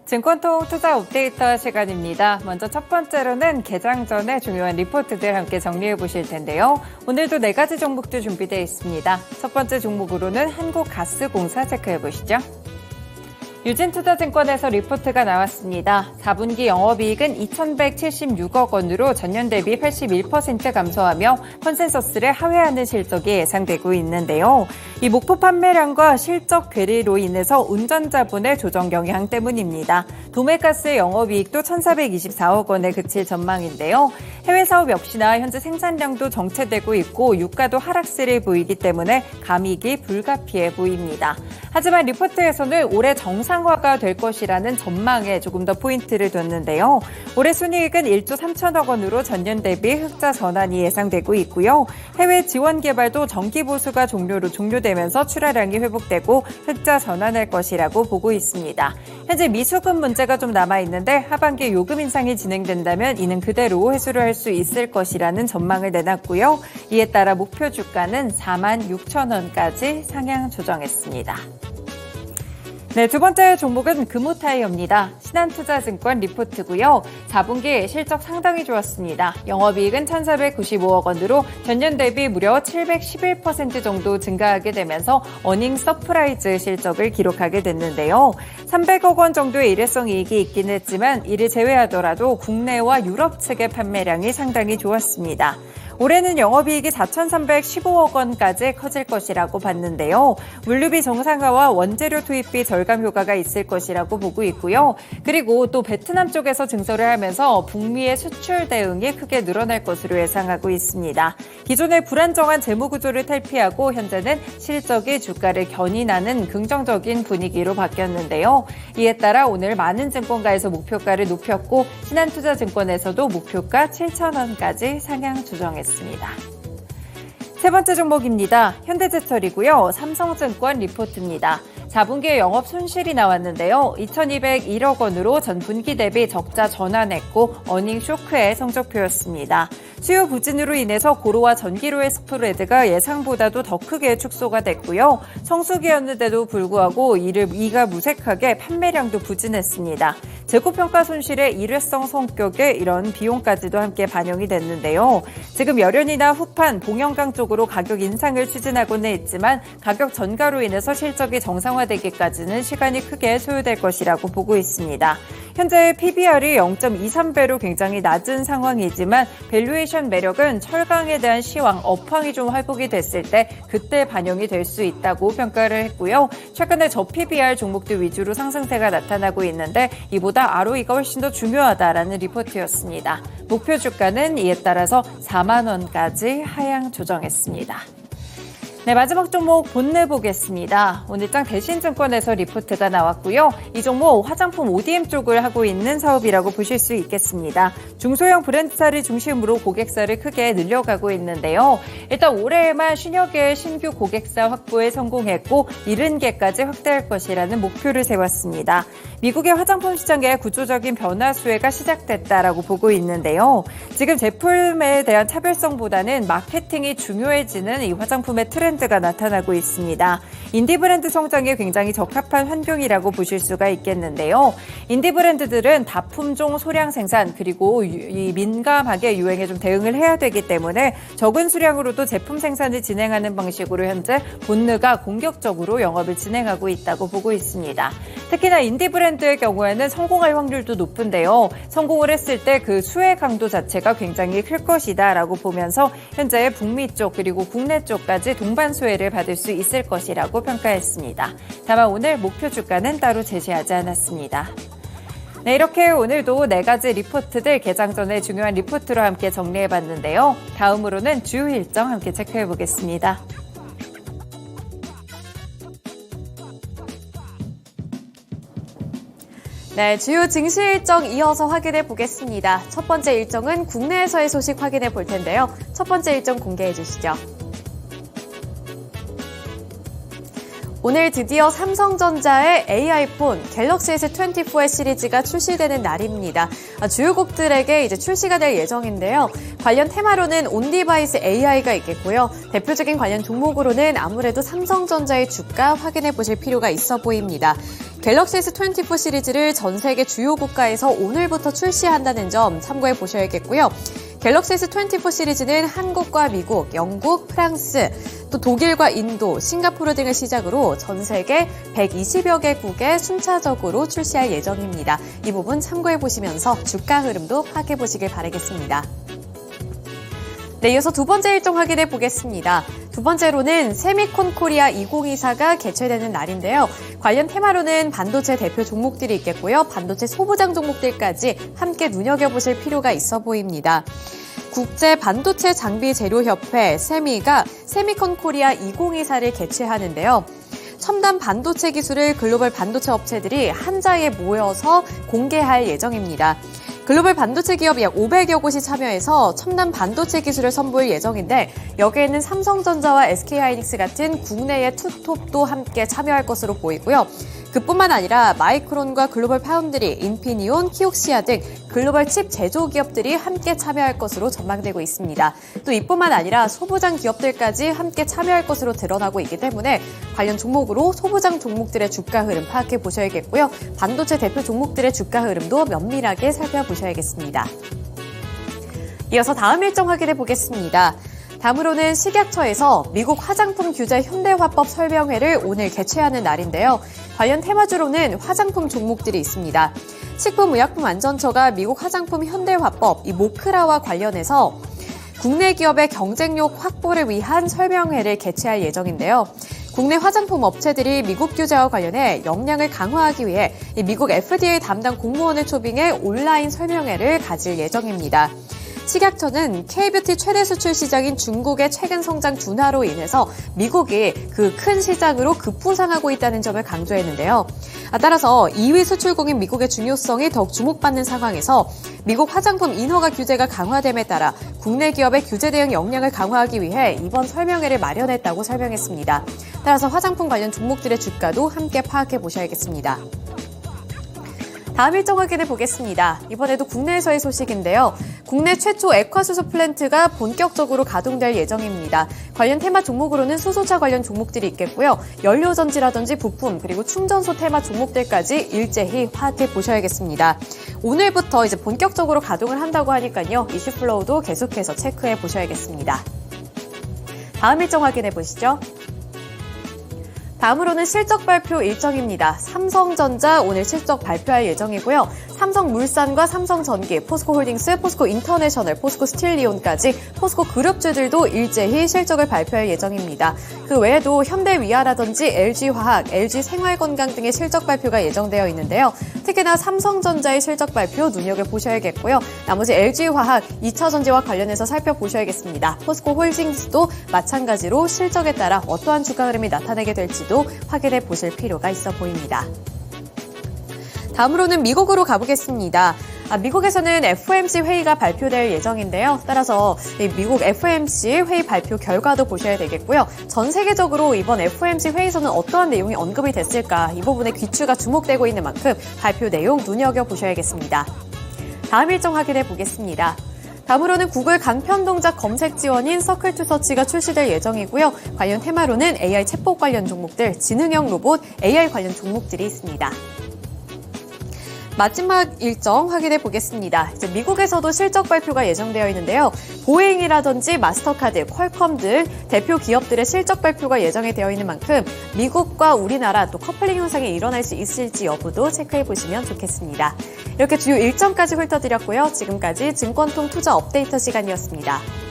증권통 투자 업데이터 시간입니다. 먼저 첫 번째로는 개장 전에 중요한 리포트들 함께 정리해 보실 텐데요. 오늘도 4가지 종목도 준비되어 있습니다. 첫 번째 종목으로는 한국가스공사 체크해 보시죠. 유진투자증권에서 리포트가 나왔습니다. 4분기 영업이익은 2,176억 원으로 전년 대비 81% 감소하며 컨센서스를 하회하는 실적이 예상되고 있는데요. 이 목표 판매량과 실적 괴리로 인해서 운전자분의 조정 영향 때문입니다. 도매가스의 영업이익도 1,424억 원에 그칠 전망인데요. 해외 사업 역시나 현재 생산량도 정체되고 있고 유가도 하락세를 보이기 때문에 감익이 불가피해 보입니다. 하지만 리포트에서는 올해 정상화가 될 것이라는 전망에 조금 더 포인트를 뒀는데요. 올해 순이익은 1조 3천억 원으로 전년 대비 흑자 전환이 예상되고 있고요. 해외 지원 개발도 정기 보수가 종료되면서 출하량이 회복되고 흑자 전환할 것이라고 보고 있습니다. 현재 미수급 문제가 좀 남아있는데 하반기 요금 인상이 진행된다면 이는 그대로 회수를 할 수 있을 것이라는 전망을 내놨고요. 이에 따라 목표 주가는 46,000원까지 상향 조정했습니다. 네, 두 번째 종목은 금호타이어입니다. 신한투자증권 리포트고요. 4분기 실적 상당히 좋았습니다. 영업이익은 1,495억 원으로 전년 대비 무려 711% 정도 증가하게 되면서 어닝 서프라이즈 실적을 기록하게 됐는데요. 300억 원 정도의 일회성 이익이 있긴 했지만 이를 제외하더라도 국내와 유럽 측의 판매량이 상당히 좋았습니다. 올해는 영업이익이 4,315억 원까지 커질 것이라고 봤는데요. 물류비 정상화와 원재료 투입비 절감 효과가 있을 것이라고 보고 있고요. 그리고 또 베트남 쪽에서 증설을 하면서 북미의 수출 대응이 크게 늘어날 것으로 예상하고 있습니다. 기존의 불안정한 재무 구조를 탈피하고 현재는 실적이 주가를 견인하는 긍정적인 분위기로 바뀌었는데요. 이에 따라 오늘 많은 증권가에서 목표가를 높였고 신한투자증권에서도 목표가 7,000원까지 상향 조정했습니다. 세 번째 종목입니다. 현대제철이고요. 삼성증권 리포트입니다. 4분기에 영업 손실이 나왔는데요. 2,201억 원으로 전 분기 대비 적자 전환했고 어닝 쇼크의 성적표였습니다. 수요 부진으로 인해서 고로와 전기료의 스프레드가 예상보다도 더 크게 축소가 됐고요. 성수기였는데도 불구하고 이가 무색하게 판매량도 부진했습니다. 재고평가 손실의 일회성 성격에 이런 비용까지도 함께 반영이 됐는데요. 지금 열연이나 후판, 봉영강 쪽으로 가격 인상을 추진하고는 있지만 가격 전가로 인해서 실적이 정상화되기까지는 시간이 크게 소요될 것이라고 보고 있습니다. 현재 PBR이 0.23배로 굉장히 낮은 상황이지만 밸류에이션 매력은 철강에 대한 시황, 업황이 좀 회복이 됐을 때 그때 반영이 될 수 있다고 평가를 했고요. 최근에 저PBR 종목들 위주로 상승세가 나타나고 있는데 이보다 ROE가 훨씬 더 중요하다라는 리포트였습니다. 목표 주가는 이에 따라서 4만 원까지 하향 조정했습니다. 네, 마지막 종목 본내 보겠습니다. 오늘장 대신증권에서 리포트가 나왔고요. 이 종목 화장품 ODM 쪽을 하고 있는 사업이라고 보실 수 있겠습니다. 중소형 브랜드사를 중심으로 고객사를 크게 늘려가고 있는데요. 일단 올해에만 50여 개의 신규 고객사 확보에 성공했고 70개까지 확대할 것이라는 목표를 세웠습니다. 미국의 화장품 시장의 구조적인 변화 수혜가 시작됐다라고 보고 있는데요. 지금 제품에 대한 차별성보다는 마케팅이 중요해지는 이 화장품의 트렌드가 나타나고 있습니다. 인디 브랜드 성장에 굉장히 적합한 환경이라고 보실 수가 있겠는데요. 인디 브랜드들은 다품종 소량 생산 그리고 이 민감하게 유행에 좀 대응을 해야 되기 때문에 적은 수량으로도 제품 생산을 진행하는 방식으로 현재 본느가 공격적으로 영업을 진행하고 있다고 보고 있습니다. 특히나 인디 브랜드의 경우에는 성공할 확률도 높은데요. 성공을 했을 때 그 수혜 강도 자체가 굉장히 클 것이다라고 보면서 현재 북미 쪽 그리고 국내 쪽까지 동반 수혜를 받을 수 있을 것이라고 평가했습니다. 다만 오늘 목표 주가는 따로 제시하지 않았습니다. 네, 이렇게 오늘도 4가지 리포트들 개장 전에 중요한 리포트로 함께 정리해봤는데요. 다음으로는 주요 일정 함께 체크해보겠습니다. 네, 주요 증시 일정 이어서 확인해 보겠습니다. 첫 번째 일정은 국내에서의 소식 확인해 볼 텐데요. 첫 번째 일정 공개해 주시죠. 오늘 드디어 삼성전자의 AI폰 갤럭시 S24 시리즈가 출시되는 날입니다. 주요국들에게 이제 출시가 될 예정인데요. 관련 테마로는 온디바이스 AI가 있겠고요. 대표적인 관련 종목으로는 아무래도 삼성전자의 주가 확인해 보실 필요가 있어 보입니다. 갤럭시 S24 시리즈를 전 세계 주요 국가에서 오늘부터 출시한다는 점 참고해 보셔야겠고요. 갤럭시 S24 시리즈는 한국과 미국, 영국, 프랑스, 또 독일과 인도, 싱가포르 등을 시작으로 전 세계 120여 개국에 순차적으로 출시할 예정입니다. 이 부분 참고해 보시면서 주가 흐름도 파악해 보시길 바라겠습니다. 네, 이어서 두 번째 일정 확인해 보겠습니다. 두 번째로는 세미콘 코리아 2024가 개최되는 날인데요. 관련 테마로는 반도체 대표 종목들이 있겠고요. 반도체 소부장 종목들까지 함께 눈여겨보실 필요가 있어 보입니다. 국제 반도체 장비 재료협회 세미가 세미콘 코리아 2024를 개최하는데요. 첨단 반도체 기술을 글로벌 반도체 업체들이 한 자리에 모여서 공개할 예정입니다. 글로벌 반도체 기업 약 500여 곳이 참여해서 첨단 반도체 기술을 선보일 예정인데 여기에는 삼성전자와 SK하이닉스 같은 국내의 투톱도 함께 참여할 것으로 보이고요. 그뿐만 아니라 마이크론과 글로벌 파운드리, 인피니온, 키옥시아 등 글로벌 칩 제조 기업들이 함께 참여할 것으로 전망되고 있습니다. 또 이뿐만 아니라 소부장 기업들까지 함께 참여할 것으로 드러나고 있기 때문에 관련 종목으로 소부장 종목들의 주가 흐름 파악해 보셔야겠고요. 반도체 대표 종목들의 주가 흐름도 면밀하게 살펴보셔야겠습니다. 이어서 다음 일정 확인해 보겠습니다. 다음으로는 식약처에서 미국 화장품 규제 현대화법 설명회를 오늘 개최하는 날인데요. 관련 테마주로는 화장품 종목들이 있습니다. 식품의약품안전처가 미국 화장품 현대화법, 이 모크라와 관련해서 국내 기업의 경쟁력 확보를 위한 설명회를 개최할 예정인데요. 국내 화장품 업체들이 미국 규제와 관련해 역량을 강화하기 위해 미국 FDA 담당 공무원을 초빙해 온라인 설명회를 가질 예정입니다. 식약처는 K뷰티 최대 수출 시장인 중국의 최근 성장 둔화로 인해서 미국이 그 큰 시장으로 급부상하고 있다는 점을 강조했는데요. 따라서 2위 수출국인 미국의 중요성이 더욱 주목받는 상황에서 미국 화장품 인허가 규제가 강화됨에 따라 국내 기업의 규제 대응 역량을 강화하기 위해 이번 설명회를 마련했다고 설명했습니다. 따라서 화장품 관련 종목들의 주가도 함께 파악해 보셔야겠습니다. 다음 일정 확인해 보겠습니다. 이번에도 국내에서의 소식인데요. 국내 최초 액화수소 플랜트가 본격적으로 가동될 예정입니다. 관련 테마 종목으로는 수소차 관련 종목들이 있겠고요. 연료전지라든지 부품 그리고 충전소 테마 종목들까지 일제히 파악해 보셔야겠습니다. 오늘부터 이제 본격적으로 가동을 한다고 하니까요. 이슈 플로우도 계속해서 체크해 보셔야겠습니다. 다음 일정 확인해 보시죠. 다음으로는 실적 발표 일정입니다. 삼성전자 오늘 실적 발표할 예정이고요. 삼성물산과 삼성전기, 포스코홀딩스, 포스코인터내셔널, 포스코스틸리온까지 포스코 그룹주들도 일제히 실적을 발표할 예정입니다. 그 외에도 현대위아라든지 LG화학, LG생활건강 등의 실적 발표가 예정되어 있는데요. 특히나 삼성전자의 실적 발표 눈여겨보셔야겠고요. 나머지 LG화학, 2차전지와 관련해서 살펴보셔야겠습니다. 포스코홀딩스도 마찬가지로 실적에 따라 어떠한 주가 흐름이 나타나게 될지도 확인해 보실 필요가 있어 보입니다. 다음으로는 미국으로 가보겠습니다. 미국에서는 FOMC 회의가 발표될 예정인데요. 따라서 미국 FOMC 회의 발표 결과도 보셔야 되겠고요. 전 세계적으로 이번 FOMC 회의에서는 어떠한 내용이 언급이 됐을까 이 부분에 귀추가 주목되고 있는 만큼 발표 내용 눈여겨보셔야겠습니다. 다음 일정 확인해 보겠습니다. 다음으로는 구글 간편 동작 검색 지원인 서클투서치가 출시될 예정이고요. 관련 테마로는 AI 챗봇 관련 종목들, 지능형 로봇, AI 관련 종목들이 있습니다. 마지막 일정 확인해 보겠습니다. 이제 미국에서도 실적 발표가 예정되어 있는데요. 보잉이라든지 마스터카드, 퀄컴 등 대표 기업들의 실적 발표가 예정이 되어 있는 만큼 미국과 우리나라 또 커플링 현상이 일어날 수 있을지 여부도 체크해 보시면 좋겠습니다. 이렇게 주요 일정까지 훑어드렸고요. 지금까지 증권통 투자 업데이터 시간이었습니다.